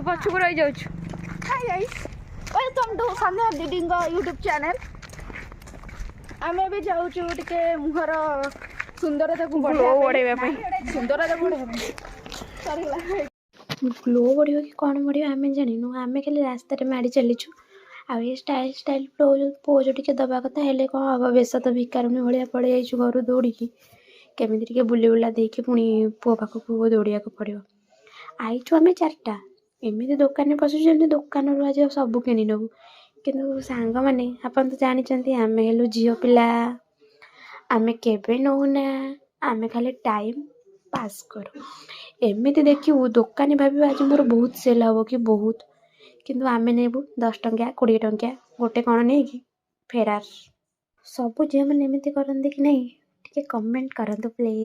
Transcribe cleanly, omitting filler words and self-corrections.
पछकु रही जाउछ। Hi guys, welcome to संध्या दीदी YouTube channel. आमे भी जाउछु टिके मुहर सुंदरता को ग्लो बढ़ाइबा पई। सुंदरता बढ़ाइबा सरीला ग्लो बढ़ियो कि कौन बढ़ियो आमे जानिनु। आमे खाली रास्ता रे माड़ी चलीछु आ ये स्टाइल स्टाइल पोज टिके दबा कथा हेले कौन हबो। बेस तो भिकारनी भलिया पड़े जाइछु घर दौड़िकी केमिति टिके बुली बुला देके पुणी पुओ पाखकु दौड़िया को पड़ियो। आइछु आमे चारटा एमिति दुकान रे पसु जेमति दुकान रो आज सब किनि नबु किंतु सांग माने आपन तो जानि चंती आमे हेलु जियो पिला आमे केबे नहुना आमे खाली टाइम पास करू। एमिति देखिबु दुकानी भाबिबा आज मोर बहुत सेल हबो कि बहुत किंतु आमे नेबु 10 टंकिया 20 टंकिया गोटे कोन नै कि फेरार। सब जे मन एमिति करन कि नहीं टिके कमेंट करंतु प्लीज।